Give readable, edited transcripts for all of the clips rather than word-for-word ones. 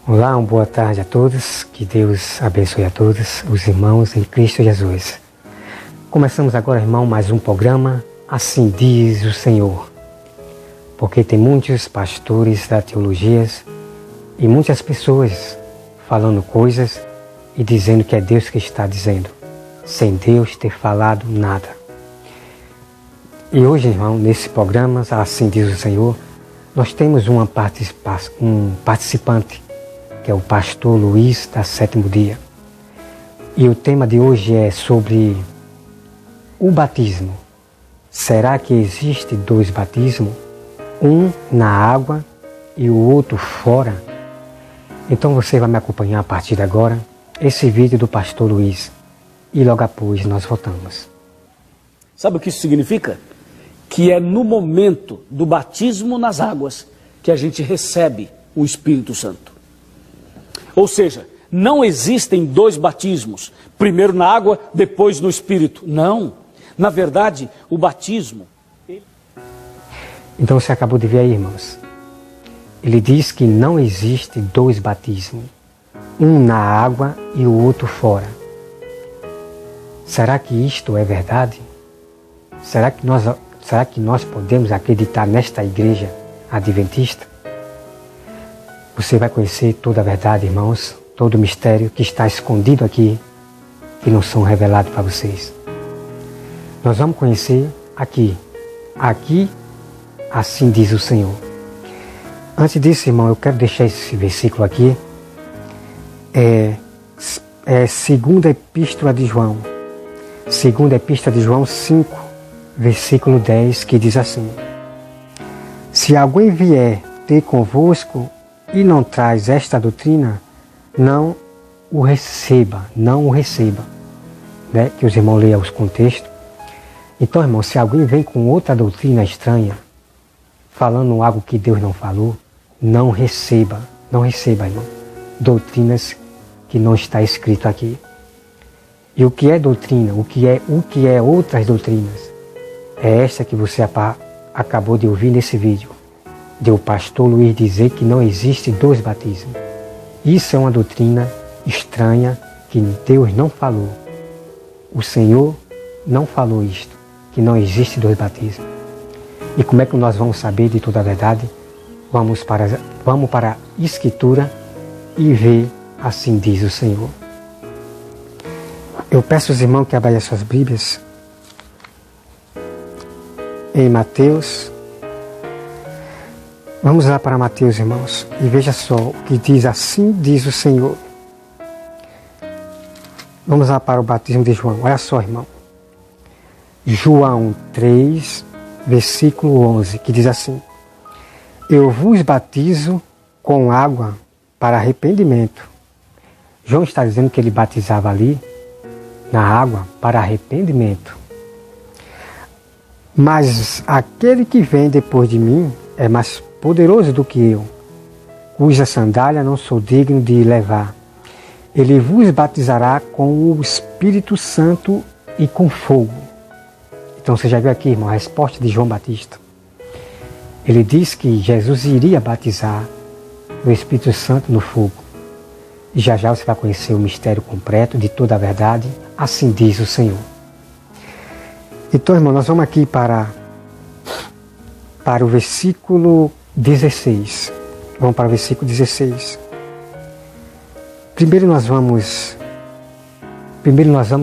Olá, uma boa tarde a todos, que Deus abençoe a todos, os irmãos em Cristo Jesus. Começamos agora, irmão, mais um programa, Assim Diz o Senhor. Porque tem muitos pastores da teologia e muitas pessoas falando coisas e dizendo que é Deus que está dizendo, sem Deus ter falado nada. E hoje, irmão, nesse programa, Assim Diz o Senhor, nós temos um participante, que é o pastor Luiz, da Sétimo Dia. E o tema de hoje é sobre o batismo. Será que existe dois batismos? Um na água e o outro fora? Então você vai me acompanhar a partir de agora, esse vídeo do pastor Luiz. E logo após nós voltamos. Sabe o que isso significa? Que é no momento do batismo nas águas que a gente recebe o Espírito Santo. Ou seja, não existem dois batismos, primeiro na água, depois no Espírito. Não. Na verdade, o batismo... Então você acabou de ver aí, irmãos. Ele diz que não existe dois batismos, um na água e o outro fora. Será que isto é verdade? Será que nós podemos acreditar nesta igreja adventista? Você vai conhecer toda a verdade, irmãos, todo o mistério que está escondido aqui, que não são revelados para vocês. Nós vamos conhecer aqui, assim diz o Senhor. Antes disso, irmão, eu quero deixar esse versículo aqui, segunda Epístola de João, 5, versículo 10, que diz assim: Se alguém vier ter convosco e não traz esta doutrina, não o receba. Né? Que os irmãos leiam os contextos. Então, irmão, se alguém vem com outra doutrina estranha, falando algo que Deus não falou, não receba, irmão. Doutrinas que não está escrito aqui. E o que é doutrina? O que é outras doutrinas? É esta que você acabou de ouvir nesse vídeo. De o pastor Luiz dizer que não existe dois batismos. Isso é uma doutrina estranha que Deus não falou. O Senhor não falou isto, que não existe dois batismos. E como é que nós vamos saber de toda a verdade? Vamos para a Escritura e ver assim diz o Senhor. Eu peço aos irmãos que abram as suas Bíblias em Mateus. Vamos lá para Mateus, irmãos, e veja só o que diz assim diz o Senhor. Vamos lá para o batismo de João. Olha só, irmão. João 3, versículo 11, que diz assim: Eu vos batizo com água para arrependimento. João está dizendo que ele batizava ali na água para arrependimento. Mas aquele que vem depois de mim é mais poderoso do que eu, cuja sandália não sou digno de levar. Ele vos batizará com o Espírito Santo e com fogo. Então você já viu aqui, irmão, a resposta de João Batista. Ele diz que Jesus iria batizar no Espírito Santo no fogo. E já você vai conhecer o mistério completo de toda a verdade. Assim diz o Senhor. Então, irmão, nós vamos aqui para o versículo 16. Vamos para o versículo 16. Primeiro nós vamos,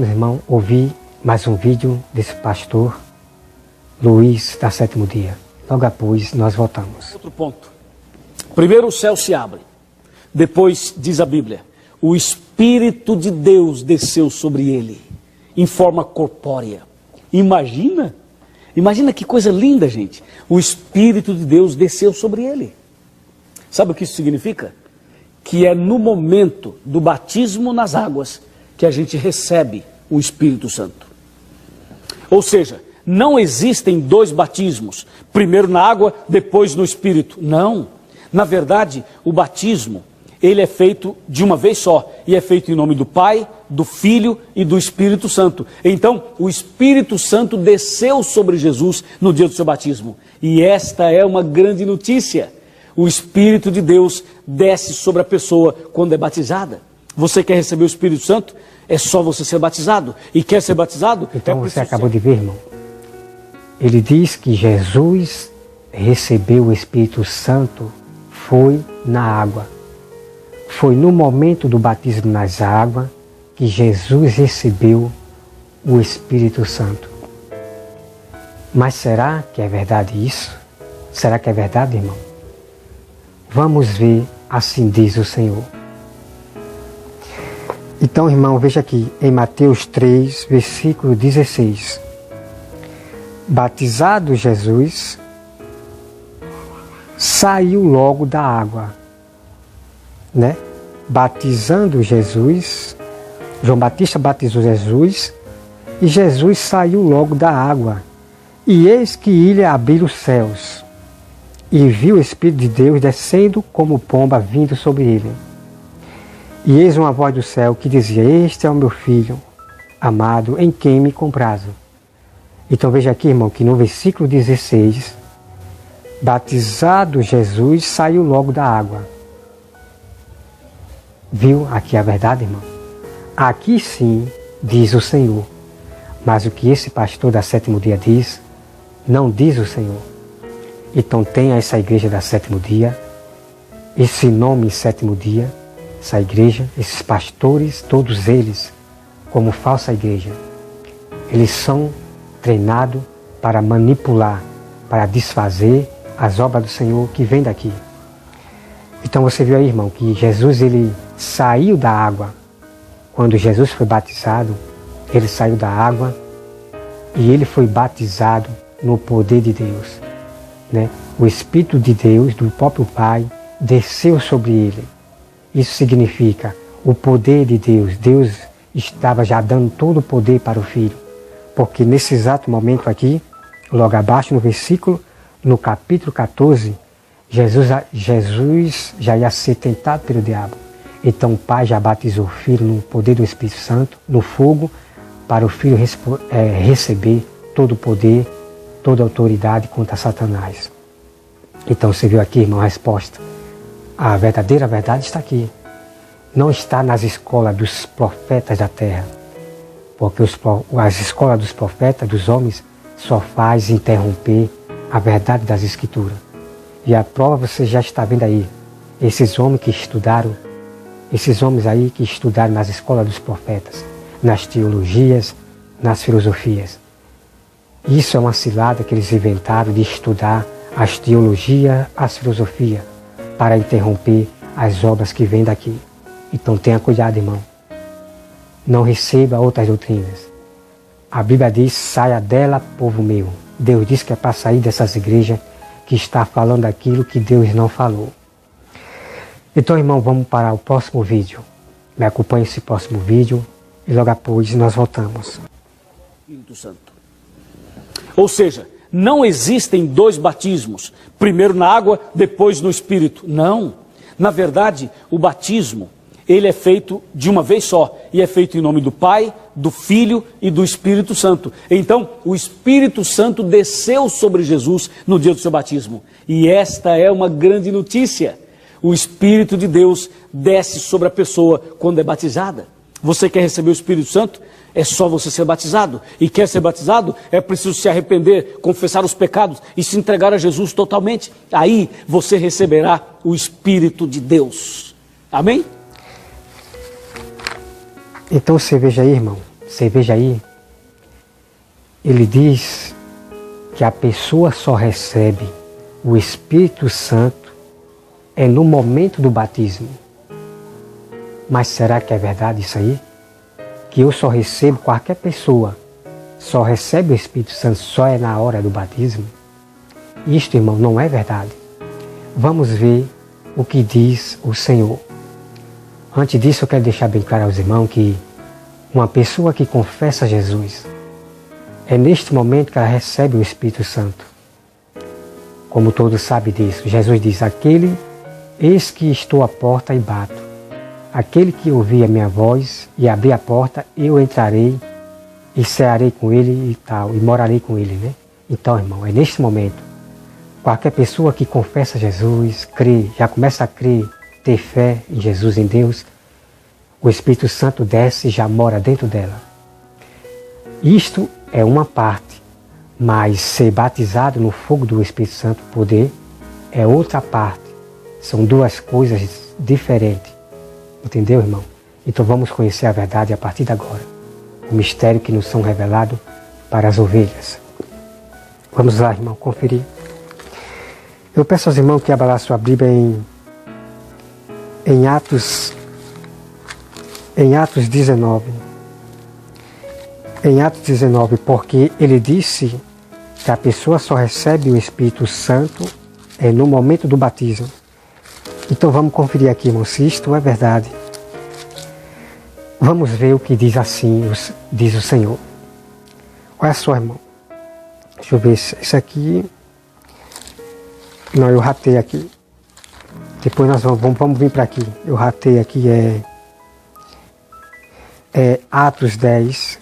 irmão, ouvir mais um vídeo desse pastor Luiz, da Sétimo Dia. Logo após nós voltamos. Outro ponto. Primeiro o céu se abre. Depois, diz a Bíblia, o Espírito de Deus desceu sobre ele, em forma corpórea. Imagina que coisa linda, gente. O Espírito de Deus desceu sobre ele. Sabe o que isso significa? Que é no momento do batismo nas águas que a gente recebe o Espírito Santo. Ou seja, não existem dois batismos, primeiro na água, depois no Espírito. Não. Na verdade, o batismo, ele é feito de uma vez só, e é feito em nome do Pai, do Filho e do Espírito Santo. Então, o Espírito Santo desceu sobre Jesus no dia do seu batismo. E esta é uma grande notícia. o Espírito de Deus desce sobre a pessoa quando é batizada. Você quer receber o Espírito Santo? É só você ser batizado. E quer ser batizado? Então você acabou de ver, irmão. Ele diz que Jesus recebeu o Espírito Santo foi na água. Foi no momento do batismo nas águas que Jesus recebeu o Espírito Santo. Mas será que é verdade isso? Será que é verdade, irmão? Vamos ver, assim diz o Senhor. Então, irmão, veja aqui, em Mateus 3, versículo 16. Batizado Jesus, saiu logo da água, né? Batizando Jesus, João Batista batizou Jesus, e Jesus saiu logo da água. E eis que ele abriu os céus, e viu o Espírito de Deus descendo como pomba vindo sobre ele. E eis uma voz do céu que dizia: Este é o meu Filho amado, em quem me comprazo. Então veja aqui, irmão, que no versículo 16, batizado Jesus, saiu logo da água. Viu aqui a verdade, irmão? Aqui sim, diz o Senhor. Mas o que esse pastor da Sétimo Dia diz, não diz o Senhor. Então tenha essa igreja da Sétimo Dia, esse nome Sétimo Dia, essa igreja, esses pastores, todos eles, como falsa igreja, eles são treinados para manipular, para desfazer as obras do Senhor que vem daqui. Então você viu aí, irmão, que Jesus ele saiu da água. Quando Jesus foi batizado, ele saiu da água e ele foi batizado no poder de Deus, né? O Espírito de Deus, do próprio Pai, desceu sobre ele. Isso significa o poder de Deus. Deus estava já dando todo o poder para o Filho. Porque nesse exato momento aqui, logo abaixo no versículo, no capítulo 14, Jesus já ia ser tentado pelo diabo. Então o Pai já batizou o Filho no poder do Espírito Santo, no fogo, para o Filho receber todo o poder, toda a autoridade contra Satanás. Então você viu aqui, irmão, a resposta. A verdadeira verdade está aqui. Não está nas escolas dos profetas da terra. Porque as escolas dos profetas, dos homens, só faz interromper a verdade das Escrituras. E a prova você já está vendo aí. Esses homens que estudaram, esses homens aí que estudaram nas escolas dos profetas, nas teologias, nas filosofias. Isso é uma cilada que eles inventaram de estudar as teologias, as filosofias, para interromper as obras que vêm daqui. Então tenha cuidado, irmão. Não receba outras doutrinas. A Bíblia diz: saia dela, povo meu. Deus diz que é para sair dessas igrejas que está falando aquilo que Deus não falou. Então, irmão, vamos para o próximo vídeo. Me acompanhe esse próximo vídeo e logo após nós voltamos. Espírito Santo. Ou seja, não existem dois batismos, primeiro na água, depois no Espírito. Não. Na verdade, o batismo, ele é feito de uma vez só, e é feito em nome do Pai, do Filho e do Espírito Santo. Então, o Espírito Santo desceu sobre Jesus no dia do seu batismo. E esta é uma grande notícia. O Espírito de Deus desce sobre a pessoa quando é batizada. Você quer receber o Espírito Santo? É só você ser batizado. E quer ser batizado? É preciso se arrepender, confessar os pecados e se entregar a Jesus totalmente. Aí você receberá o Espírito de Deus. Amém? Então você veja aí, irmão, você veja aí, ele diz que a pessoa só recebe o Espírito Santo no momento do batismo. Mas será que é verdade isso aí? Que eu só recebo, qualquer pessoa só recebe o Espírito Santo só na hora do batismo? Isto, irmão, não é verdade. Vamos ver o que diz o Senhor. Antes disso, eu quero deixar bem claro aos irmãos que uma pessoa que confessa Jesus, é neste momento que ela recebe o Espírito Santo. Como todos sabem disso, Jesus diz: eis que estou à porta e bato. Aquele que ouvir a minha voz e abrir a porta, eu entrarei e cearei com ele e tal, e morarei com ele, né? Então, irmão, é neste momento. Qualquer pessoa que confessa Jesus, crê, já começa a crer, ter fé em Jesus, em Deus, o Espírito Santo desce e já mora dentro dela. Isto é uma parte, mas ser batizado no fogo do Espírito Santo, poder, é outra parte. São duas coisas diferentes. Entendeu, irmão? Então vamos conhecer a verdade a partir de agora. O mistério que nos são revelados para as ovelhas. Vamos lá, irmão, conferir. Eu peço aos irmãos que abram a sua Bíblia em Atos 19. Em Atos 19, porque ele disse que a pessoa só recebe o Espírito Santo no momento do batismo. Então vamos conferir aqui, irmão, se isto é verdade. Vamos ver o que diz assim, diz o Senhor. Olha só, irmão. Deixa eu ver isso aqui. Não, eu ratei aqui. Depois nós vamos vir para aqui. Eu ratei aqui, Atos 10.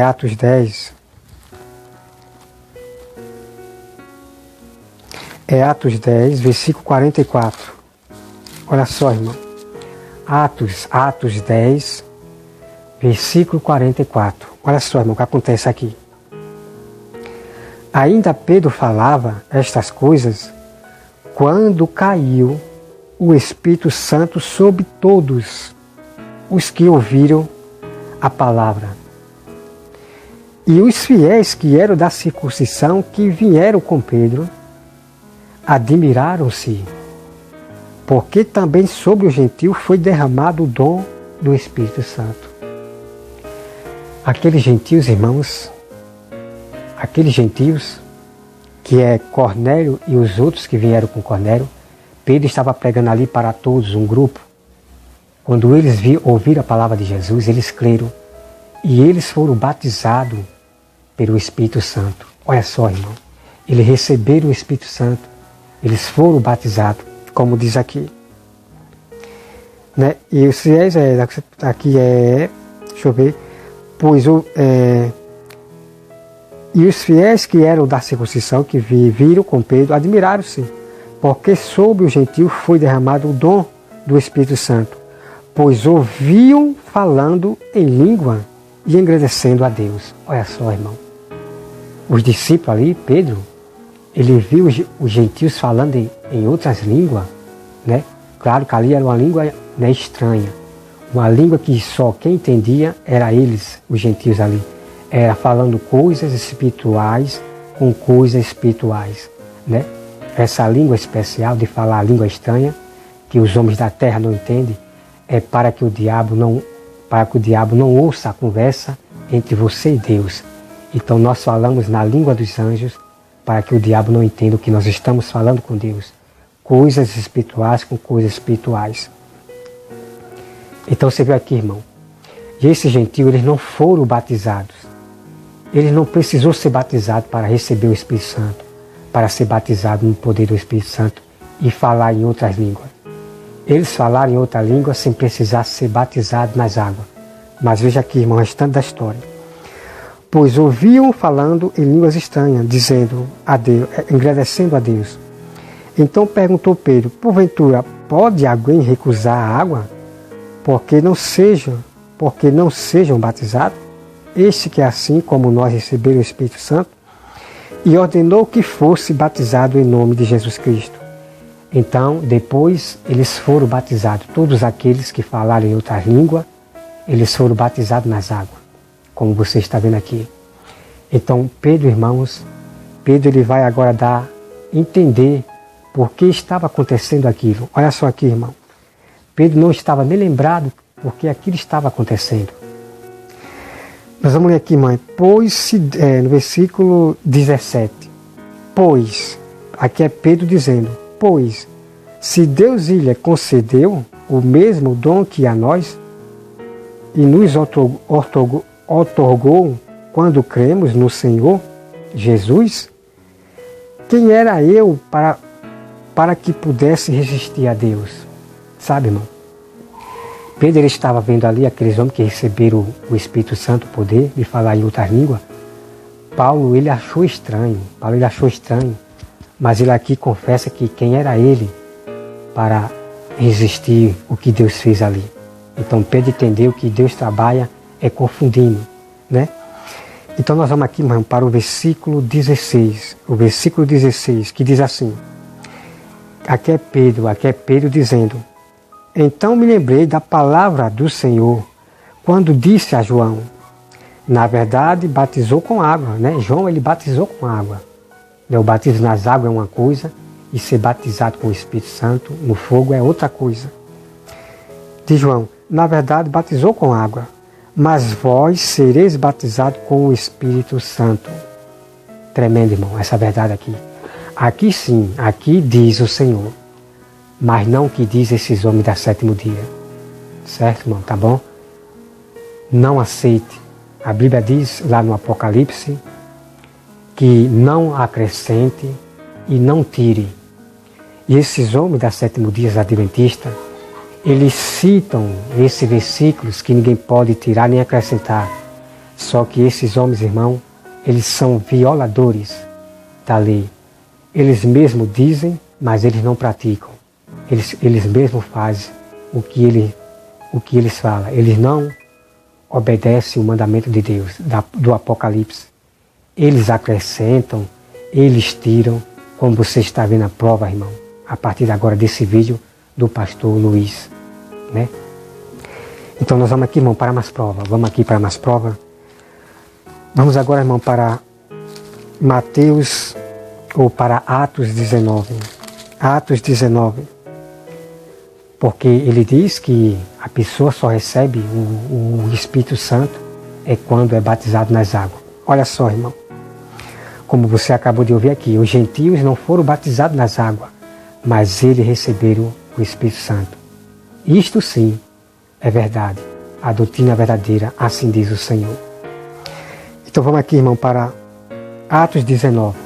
Atos 10. Atos 10, versículo 44. Olha só, irmão. Atos 10, versículo 44. Olha só, irmão, o que acontece aqui. Ainda Pedro falava estas coisas quando caiu o Espírito Santo sobre todos os que ouviram a palavra. E os fiéis que eram da circuncisão, que vieram com Pedro, admiraram-se, porque também sobre o gentio foi derramado o dom do Espírito Santo. Aqueles gentios, irmãos, que é Cornélio e os outros que vieram com Cornélio, Pedro estava pregando ali para todos, um grupo. Quando eles ouviram a palavra de Jesus, eles creram e eles foram batizados pelo Espírito Santo. Olha só, irmão, eles receberam o Espírito Santo, eles foram batizados, como diz aqui. Né? E os fiéis, aqui deixa eu ver, e os fiéis que eram da circuncisão, que viram com Pedro, admiraram-se, porque sobre o gentio foi derramado o dom do Espírito Santo, pois ouviam falando em língua e agradecendo a Deus. Olha só, irmão. Os discípulos ali, Pedro, ele viu os gentios falando em outras línguas, né? Claro que ali era uma língua, né, estranha. Uma língua que só quem entendia era eles, os gentios ali. Era falando coisas espirituais com coisas espirituais, né? Essa língua especial de falar a língua estranha, que os homens da terra não entendem, é para que o diabo não ouça a conversa entre você e Deus. Então nós falamos na língua dos anjos para que o diabo não entenda o que nós estamos falando com Deus. Coisas espirituais com coisas espirituais. Então você vê aqui, irmão, e esses gentios, eles não foram batizados. Eles não precisou ser batizado para receber o Espírito Santo, para ser batizado no poder do Espírito Santo e falar em outras línguas. Eles falaram em outra língua sem precisar ser batizados nas águas. Mas veja aqui, irmão, o restante da história. Pois ouviam falando em línguas estranhas, dizendo a Deus, agradecendo a Deus. Então perguntou Pedro, porventura, pode alguém recusar a água, porque não sejam batizados? Este que é assim como nós recebemos o Espírito Santo, e ordenou que fosse batizado em nome de Jesus Cristo. Então, depois, eles foram batizados. Todos aqueles que falaram em outra língua, eles foram batizados nas águas, como você está vendo aqui. Então, Pedro, irmãos, ele vai agora entender por que estava acontecendo aquilo. Olha só aqui, irmão. Pedro não estava nem lembrado porque aquilo estava acontecendo. Nós vamos ler aqui, mãe. No versículo 17. Pois, aqui é Pedro dizendo, pois, se Deus lhe concedeu o mesmo dom que a nós, e nos outorgou quando cremos no Senhor Jesus, quem era eu para que pudesse resistir a Deus? Sabe, irmão? Pedro, ele estava vendo ali aqueles homens que receberam o Espírito Santo, o poder de falar em outras línguas. Paulo, ele achou estranho. Mas ele aqui confessa que quem era ele para resistir o que Deus fez ali. Então Pedro entendeu que Deus trabalha confundindo, né? Então nós vamos aqui, irmão, para o versículo 16. O versículo 16, que diz assim. Aqui é Pedro dizendo: então me lembrei da palavra do Senhor, quando disse a João. Na verdade, batizou com água, né? João, ele batizou com água. O batismo nas águas é uma coisa, e ser batizado com o Espírito Santo no fogo é outra coisa. Diz João: na verdade, batizou com água, mas vós sereis batizados com o Espírito Santo. Tremendo, irmão, essa verdade aqui. Aqui sim, aqui diz o Senhor, mas não o que diz esses homens da sétimo dia. Certo, irmão? Tá bom? Não aceite. A Bíblia diz lá no Apocalipse que não acrescente e não tire. E esses homens da sétimo dia adventistas, eles citam esses versículos que ninguém pode tirar nem acrescentar. Só que esses homens, irmão, eles são violadores da lei. Eles mesmos dizem, mas eles não praticam. Eles mesmos fazem o que eles falam. Eles não obedecem o mandamento de Deus, do Apocalipse. Eles acrescentam, eles tiram, como você está vendo a prova, irmão, a partir agora desse vídeo do pastor Luiz, né? Então nós vamos aqui, irmão, para mais prova. Vamos aqui para mais prova. Vamos agora, irmão, para Mateus, ou para Atos 19. Atos 19. Porque ele diz que a pessoa só recebe o Espírito Santo quando é batizado nas águas. Olha só, irmão. Como você acabou de ouvir aqui, os gentios não foram batizados nas águas, mas eles receberam o Espírito Santo. Isto sim é verdade. A doutrina verdadeira, assim diz o Senhor. Então vamos aqui, irmão, para Atos 19.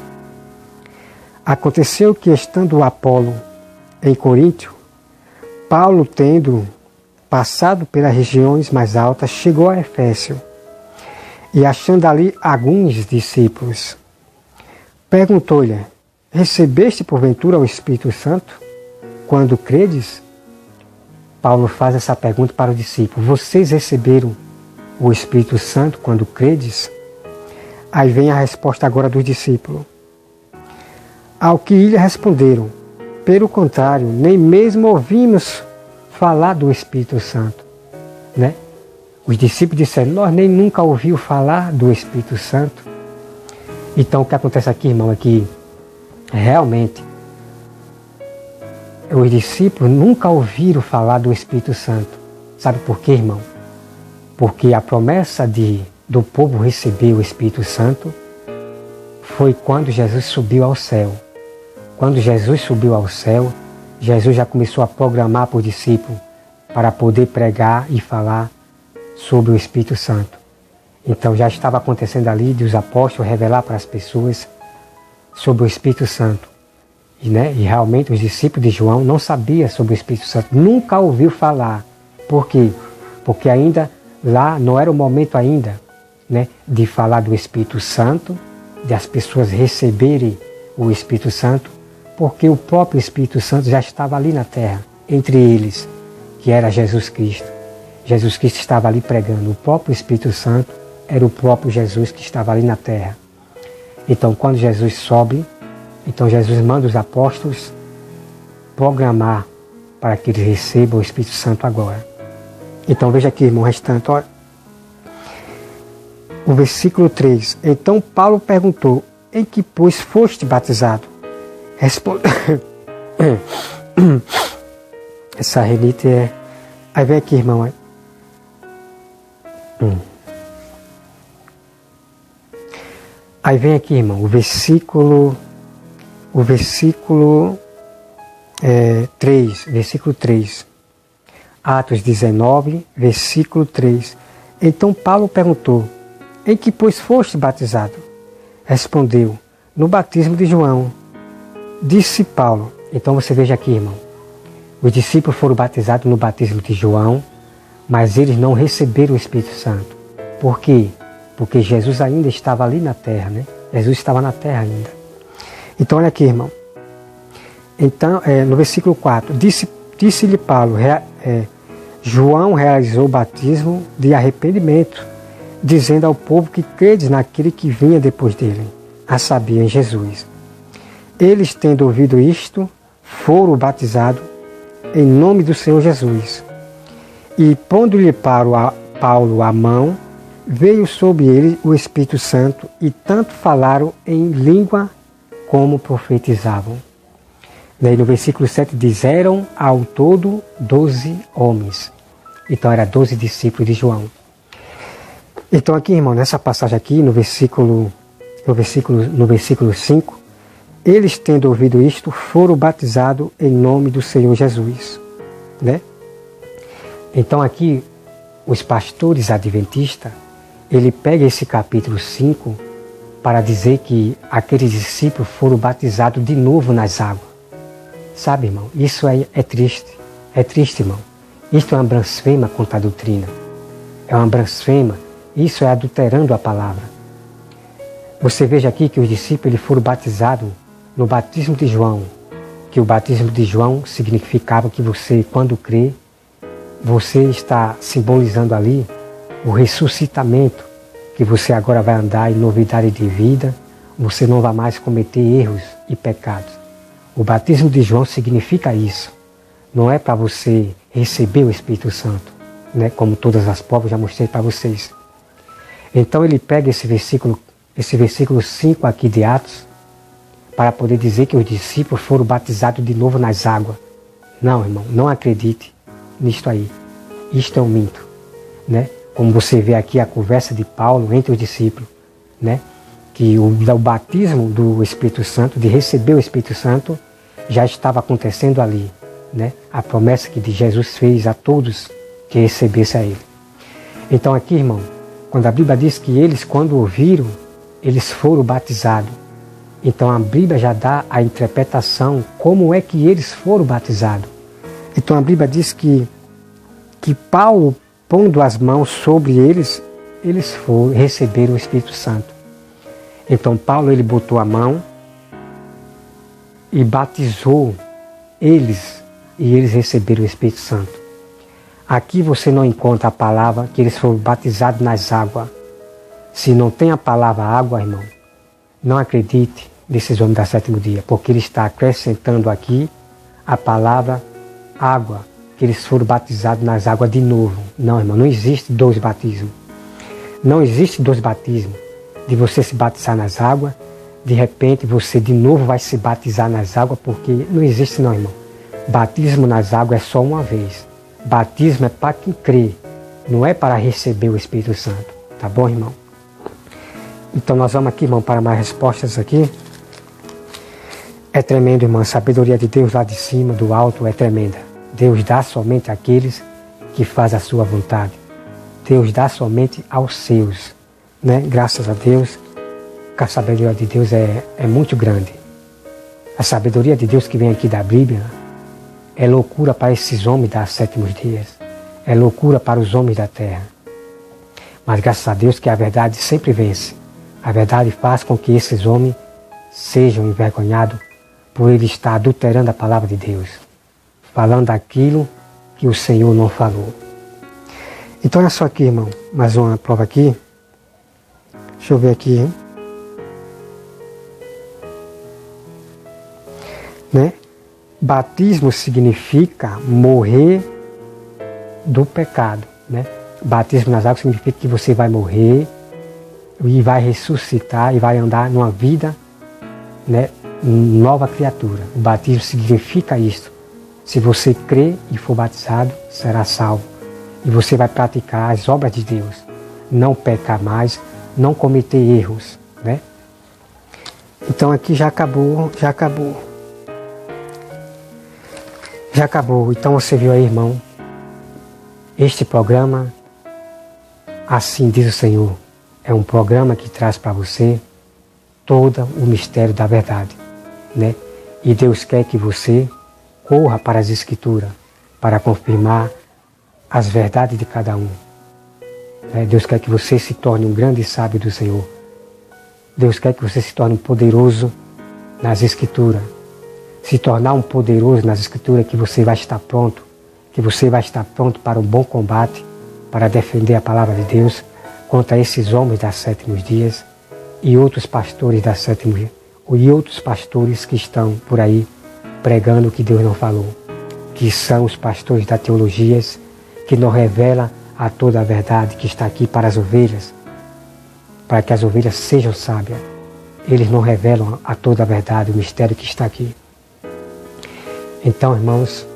Aconteceu que, estando Apolo em Coríntio, Paulo, tendo passado pelas regiões mais altas, chegou a Éfeso, e achando ali alguns discípulos, perguntou-lhe: recebeste porventura o Espírito Santo quando credes? Paulo faz essa pergunta para os discípulos: vocês receberam o Espírito Santo quando credes? Aí vem a resposta agora dos discípulos. Ao que lhe responderam: pelo contrário, nem mesmo ouvimos falar do Espírito Santo, né? Os discípulos disseram: nós nem nunca ouvimos falar do Espírito Santo. Então o que acontece aqui, irmão, é que realmente os discípulos nunca ouviram falar do Espírito Santo. Sabe por quê, irmão? Porque a promessa do povo receber o Espírito Santo foi quando Jesus subiu ao céu. Quando Jesus subiu ao céu, Jesus já começou a programar para os discípulos para poder pregar e falar sobre o Espírito Santo. Então já estava acontecendo ali de os apóstolos revelar para as pessoas sobre o Espírito Santo. E realmente os discípulos de João não sabiam sobre o Espírito Santo, nunca ouviu falar. Por quê? Porque ainda lá não era o momento ainda, né, de falar do Espírito Santo, de as pessoas receberem o Espírito Santo, porque o próprio Espírito Santo já estava ali na terra, entre eles, que era Jesus Cristo. Jesus Cristo estava ali pregando. O próprio Espírito Santo era o próprio Jesus que estava ali na terra. Então, quando Jesus sobe, então Jesus manda os apóstolos programar para que eles recebam o Espírito Santo agora. Então, veja aqui, irmão, o restante. Olha. O versículo 3. Então Paulo perguntou: em que, pois, foste batizado? Essa renite é... Aí vem aqui, irmão. Aí vem aqui, irmão, o versículo 3. Versículo 3. Atos 19, versículo 3. Então Paulo perguntou: em que, pois, foste batizado? Respondeu: no batismo de João. Disse Paulo. Então você veja aqui, irmão. Os discípulos foram batizados no batismo de João, mas eles não receberam o Espírito Santo. Por quê? Porque Jesus ainda estava ali na terra, né? Jesus estava na terra ainda. Então olha aqui, irmão. Então, no versículo 4, disse-lhe Paulo, João realizou o batismo de arrependimento, dizendo ao povo que credes naquele que vinha depois dele, a saber, em Jesus. Eles, tendo ouvido isto, foram batizados em nome do Senhor Jesus. E, pondo-lhe Paulo a mão, veio sobre ele o Espírito Santo, e tanto falaram em língua como profetizavam. Daí no versículo 7 diz, eram ao todo 12 homens. Então eram 12 discípulos de João. Então aqui, irmão, nessa passagem aqui, no versículo 5, eles, tendo ouvido isto, foram batizados em nome do Senhor Jesus. Né? Então aqui, os pastores adventistas, ele pega esse capítulo 5 para dizer que aqueles discípulos foram batizados de novo nas águas. Sabe, irmão, isso é triste. É triste, irmão. Isto é uma blasfema contra a doutrina. É uma blasfema. Isso é adulterando a palavra. Você veja aqui que os discípulos eles foram batizados no batismo de João. Que o batismo de João significava que você, quando crê, você está simbolizando ali o ressuscitamento, que você agora vai andar em novidade de vida, você não vai mais cometer erros e pecados. O batismo de João significa isso. Não é para você receber o Espírito Santo, né? Como todas as provas já mostrei para vocês. Então ele pega esse versículo 5 aqui de Atos, para poder dizer que os discípulos foram batizados de novo nas águas. Não, irmão, não acredite nisto aí. Isto é um mito, né? Como você vê aqui a conversa de Paulo entre os discípulos, né? Que o batismo do Espírito Santo, de receber o Espírito Santo, já estava acontecendo ali, né? A promessa que Jesus fez a todos que recebessem a Ele. Então aqui, irmão, quando a Bíblia diz que eles, quando ouviram, eles foram batizados. Então a Bíblia já dá a interpretação como é que eles foram batizados. Então a Bíblia diz que Paulo, pondo as mãos sobre eles, eles receberam o Espírito Santo. Então Paulo ele botou a mão e batizou eles, e eles receberam o Espírito Santo. Aqui você não encontra a palavra que eles foram batizados nas águas. Se não tem a palavra água, irmão, não acredite nesses homens da sétimo dia, porque ele está acrescentando aqui a palavra água, que eles foram batizados nas águas de novo. Não, irmão, não existe dois batismos. Não existe dois batismos. De você se batizar nas águas, de repente você de novo vai se batizar nas águas, porque não existe não, irmão. Batismo nas águas é só uma vez. Batismo é para quem crê, não é para receber o Espírito Santo. Tá bom, irmão? Então nós vamos aqui, irmão, para mais respostas aqui. É tremendo, irmão. A sabedoria de Deus lá de cima, do alto, é tremenda. Deus dá somente àqueles que fazem a sua vontade. Deus dá somente aos seus. Né? Graças a Deus, que a sabedoria de Deus é muito grande. A sabedoria de Deus que vem aqui da Bíblia é loucura para esses homens das sétimos dias. É loucura para os homens da terra. Mas graças a Deus que a verdade sempre vence. A verdade faz com que esses homens sejam envergonhados por ele estar adulterando a palavra de Deus, falando aquilo que o Senhor não falou. Então olha só aqui, irmão, mais uma prova aqui. Deixa eu ver aqui. Né? Batismo significa morrer do pecado. Né? Batismo nas águas significa que você vai morrer e vai ressuscitar e vai andar numa vida, né, nova criatura. O batismo significa isso. Se você crer e for batizado, será salvo. E você vai praticar as obras de Deus. Não pecar mais, não cometer erros. Né? Então aqui já acabou. Então você viu aí, irmão, este programa, assim diz o Senhor, é um programa que traz para você todo o mistério da verdade. Né? E Deus quer que você corra para as Escrituras, para confirmar as verdades de cada um. Né? Deus quer que você se torne um grande sábio do Senhor. Deus quer que você se torne um poderoso nas Escrituras. se tornar um poderoso nas Escrituras, que você vai estar pronto, para um bom combate, para defender a palavra de Deus contra esses homens das sétimos dias e outros pastores das sétimos dias, e outros pastores que estão por aí pregando o que Deus não falou, que são os pastores da teologias, que não revelam a toda a verdade que está aqui para as ovelhas, para que as ovelhas sejam sábias. Eles não revelam a toda a verdade, o mistério que está aqui. Então, irmãos,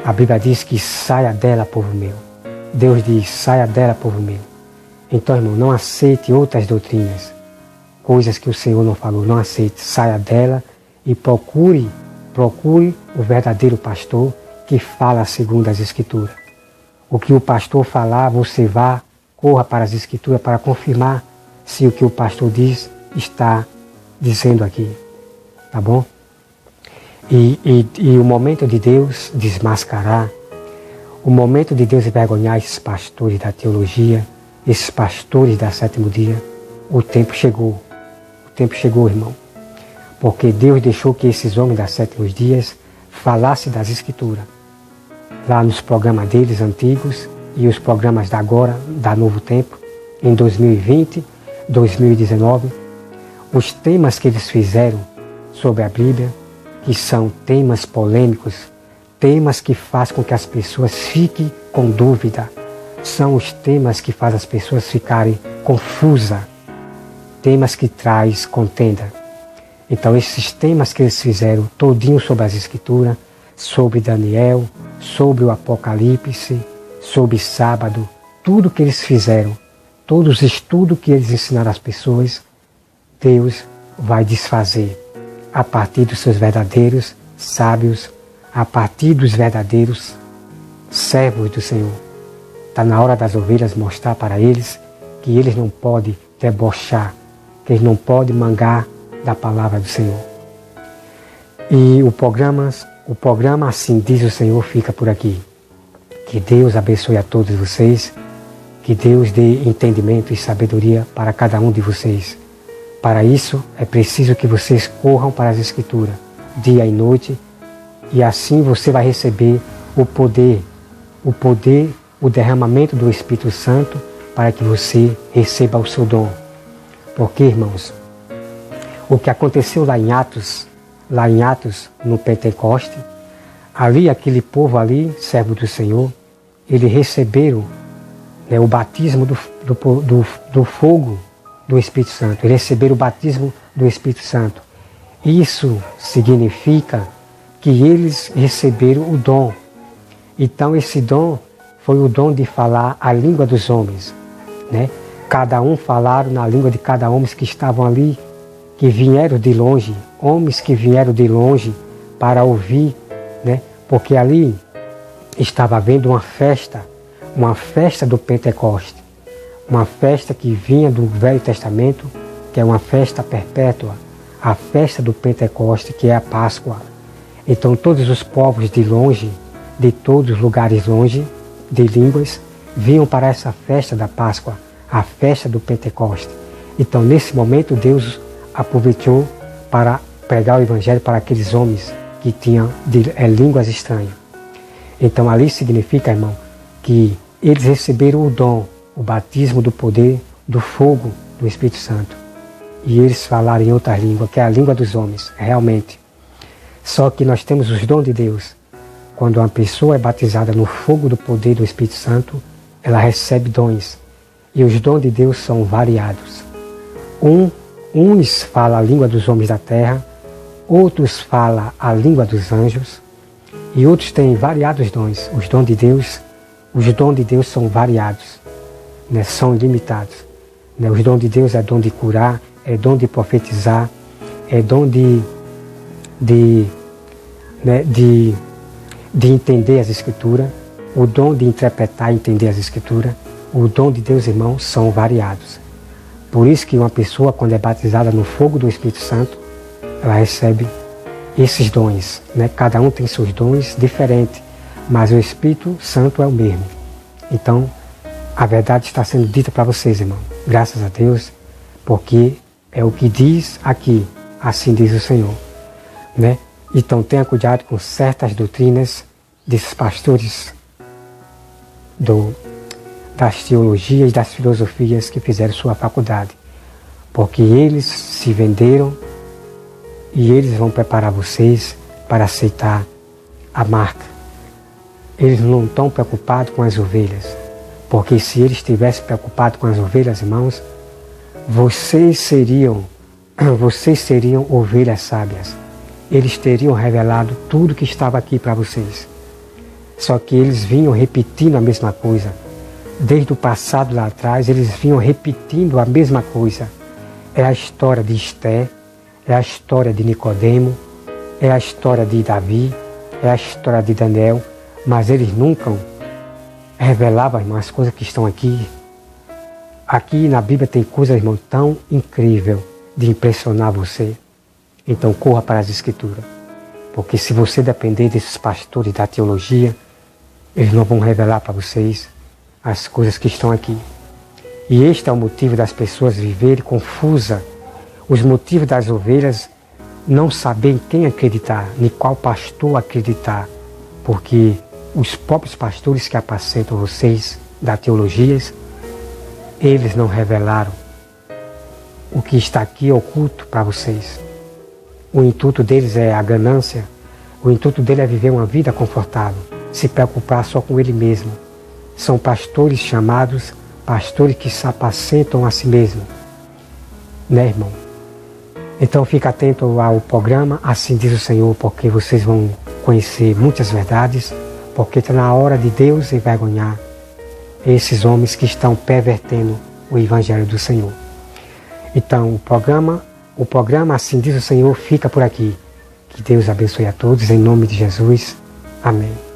a Bíblia diz que saia dela, povo meu. Deus diz, saia dela, povo meu. Então, irmão, não aceite outras doutrinas, coisas que o Senhor não falou, não aceite. Saia dela e procure o verdadeiro pastor que fala segundo as Escrituras. O que o pastor falar, você vá, corra para as Escrituras para confirmar se o que o pastor diz está dizendo aqui. Tá bom? E o momento de Deus desmascarar, o momento de Deus envergonhar esses pastores da teologia, esses pastores da sétimo dia, o tempo chegou. O tempo chegou, irmão. Porque Deus deixou que esses homens das sétimos dias falassem das Escrituras. Lá nos programas deles antigos e os programas da agora, da Novo Tempo, em 2020, 2019, os temas que eles fizeram sobre a Bíblia, que são temas polêmicos, temas que fazem com que as pessoas fiquem com dúvida, são os temas que fazem as pessoas ficarem confusas, temas que traz contenda. Então esses temas que eles fizeram, todinho sobre as Escrituras, sobre Daniel, sobre o Apocalipse, sobre sábado, tudo que eles fizeram, todos os estudos que eles ensinaram às pessoas, Deus vai desfazer a partir dos seus verdadeiros sábios, a partir dos verdadeiros servos do Senhor. Está na hora das ovelhas mostrar para eles que eles não podem debochar, que eles não podem mangar da palavra do Senhor. E o programa Assim Diz o Senhor fica por aqui. Que Deus abençoe a todos vocês, que Deus dê entendimento e sabedoria para cada um de vocês. Para isso, é preciso que vocês corram para as Escrituras, dia e noite, e assim você vai receber o poder, o derramamento do Espírito Santo, para que você receba o seu dom. Porque, irmãos, o que aconteceu lá em Atos, no Pentecoste, ali, aquele povo ali, servo do Senhor, eles receberam, né, o batismo do fogo do Espírito Santo. Eles receberam o batismo do Espírito Santo. Isso significa que eles receberam o dom. Então esse dom foi o dom de falar a língua dos homens, né? Cada um falaram na língua de cada homem que estavam ali, que vieram de longe, homens que vieram de longe para ouvir, né? Porque ali estava havendo uma festa do Pentecoste. Uma festa que vinha do Velho Testamento, que é uma festa perpétua, a festa do Pentecoste, que é a Páscoa. Então todos os povos de longe, de todos os lugares longe, de línguas, vinham para essa festa da Páscoa, a festa do Pentecoste. Então nesse momento Deus aproveitou para pregar o Evangelho para aqueles homens que tinham línguas estranhas. Então ali significa, irmão, que eles receberam o dom, o batismo do poder, do fogo do Espírito Santo. E eles falaram em outra língua, que é a língua dos homens, realmente. Só que nós temos os dons de Deus. Quando uma pessoa é batizada no fogo do poder do Espírito Santo, ela recebe dons. E os dons de Deus são variados. Uns falam a língua dos homens da terra, outros falam a língua dos anjos, e outros têm variados dons. Os dons de Deus são variados, né? São ilimitados. Né? Os dons de Deus é dom de curar, é dom de profetizar, é dom de entender as Escrituras, o dom de interpretar e entender as Escrituras. O dom de Deus, irmãos, são variados. Por isso que uma pessoa, quando é batizada no fogo do Espírito Santo, ela recebe esses dons, né? Cada um tem seus dons diferentes, mas o Espírito Santo é o mesmo. Então, a verdade está sendo dita para vocês, irmão. Graças a Deus, porque é o que diz aqui, assim diz o Senhor, né? Então tenha cuidado com certas doutrinas desses pastores das teologias e das filosofias que fizeram sua faculdade. Porque eles se venderam e eles vão preparar vocês para aceitar a marca. Eles não estão preocupados com as ovelhas. Porque se eles estivessem preocupados com as ovelhas, irmãos, vocês seriam ovelhas sábias. Eles teriam revelado tudo que estava aqui para vocês. Só que eles vinham repetindo a mesma coisa. Desde o passado lá atrás, eles vinham repetindo a mesma coisa. É a história de Esté, é a história de Nicodemo, é a história de Davi, é a história de Daniel, mas eles nunca revelavam, irmão, as coisas que estão aqui. Aqui na Bíblia tem coisas, irmão, tão incríveis de impressionar você. Então corra para as Escrituras. Porque se você depender desses pastores da teologia, eles não vão revelar para vocês as coisas que estão aqui. E este é o motivo das pessoas viverem confusas. Os motivos das ovelhas não saberem quem acreditar, nem qual pastor acreditar. Porque os próprios pastores que apacentam vocês da teologia, eles não revelaram o que está aqui oculto para vocês. O intuito deles é a ganância, o intuito dele é viver uma vida confortável, se preocupar só com ele mesmo. São pastores chamados, pastores que se apacentam a si mesmos. Né, irmão? Então fica atento ao programa, assim diz o Senhor, porque vocês vão conhecer muitas verdades, porque está na hora de Deus envergonhar esses homens que estão pervertendo o Evangelho do Senhor. Então o programa Assim Diz o Senhor fica por aqui. Que Deus abençoe a todos, em nome de Jesus. Amém.